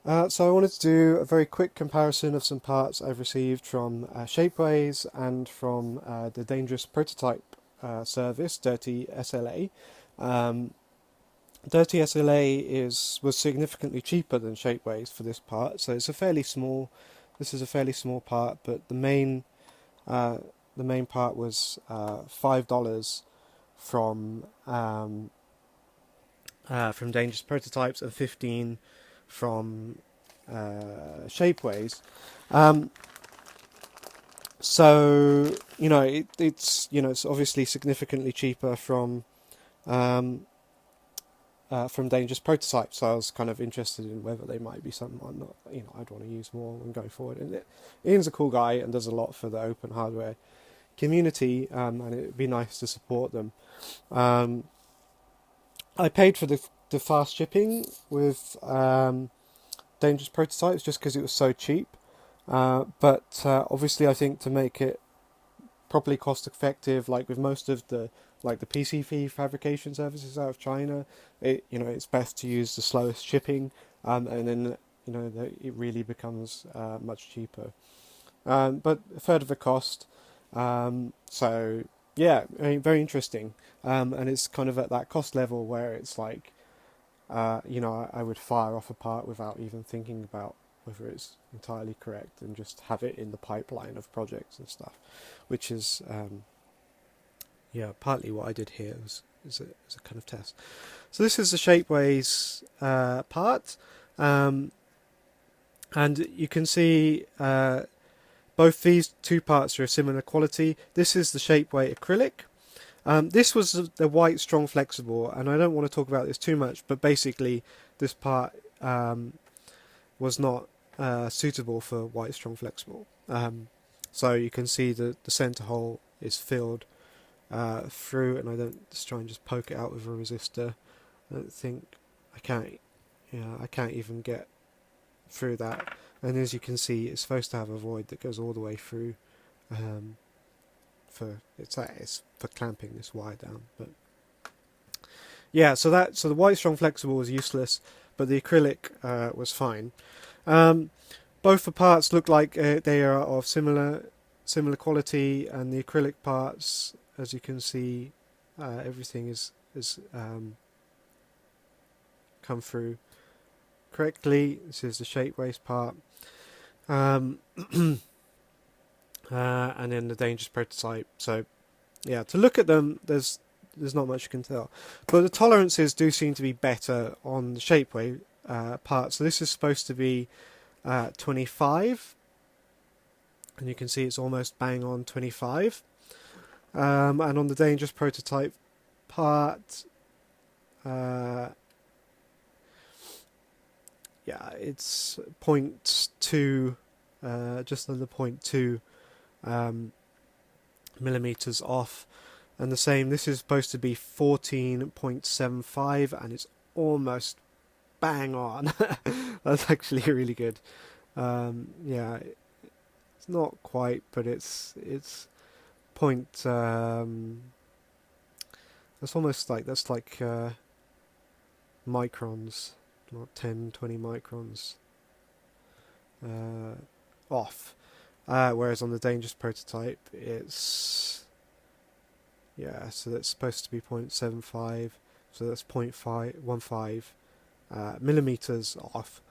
So I wanted to do a very quick comparison of some parts I've received from Shapeways and from the dangerous prototype service, DirtySLA. Um, DirtySLA was significantly cheaper than Shapeways for this part, so it's a fairly small. This is a fairly small part, but uh, the main part was $5 from dangerous prototypes and 15 from Shapeways. Um, so it's obviously significantly cheaper from dangerous prototypes. So I was kind of interested in whether they might be something I'm not, I'd want to use more and go forward. And Ian's a cool guy and does a lot for the open hardware community, and it'd be nice to support them. I paid for the fast shipping with dangerous prototypes just because it was so cheap. But obviously, I think to make it properly cost effective, like with most of the PCV fabrication services out of China, it's best to use the slowest shipping, and then it really becomes much cheaper. But a third of the cost. So yeah, I mean, very interesting. And it's kind of at that cost level where it's like, I would fire off a part without even thinking about whether it's entirely correct and just have it in the pipeline of projects and stuff, which is, partly what I did here is a kind of test. So this is the Shapeways part, and you can see both these two parts are a similar quality. This is the Shapeway acrylic. This was the white strong flexible, and I don't want to talk about this too much, but basically this part was not suitable for white strong flexible. So you can see the center hole is filled through, and I don't just try and just poke it out with a resistor. I don't think I can't. I can't even get through that. And as you can see, it's supposed to have a void that goes all the way through. It's for clamping this wire down, but yeah. So the white strong flexible was useless, but the acrylic was fine. Both the parts look like they are of similar quality, and the acrylic parts, as you can see, everything is come through correctly. This is the Shapeways part. And then the dangerous prototype. So yeah, to look at them, there's not much you can tell, but the tolerances do seem to be better on the Shapeway part. So this is supposed to be 25, and you can see it's almost bang on 25. And on the dangerous prototype part, it's 0.2, just under 0.2 millimeters off, and the same. This is supposed to be 14.75, and it's almost bang on. That's actually really good. It's not quite, but it's point. That's like microns, not 10, 20 microns off. Whereas on the dangerous prototype, it's so that's supposed to be 0.75, so that's 0.15 millimeters off,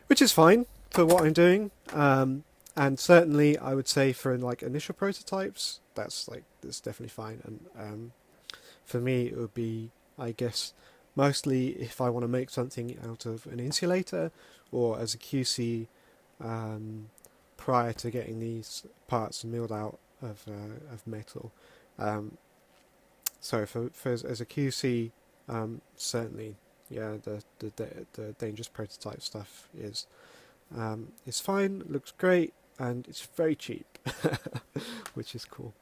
which is fine for what I'm doing. And certainly, I would say for like initial prototypes, that's definitely fine. And for me, it would be, I guess, mostly if I want to make something out of an insulator or as a QC. Prior to getting these parts milled out of metal, so as a QC, certainly, the dangerous prototype stuff is fine, looks great, and it's very cheap, which is cool.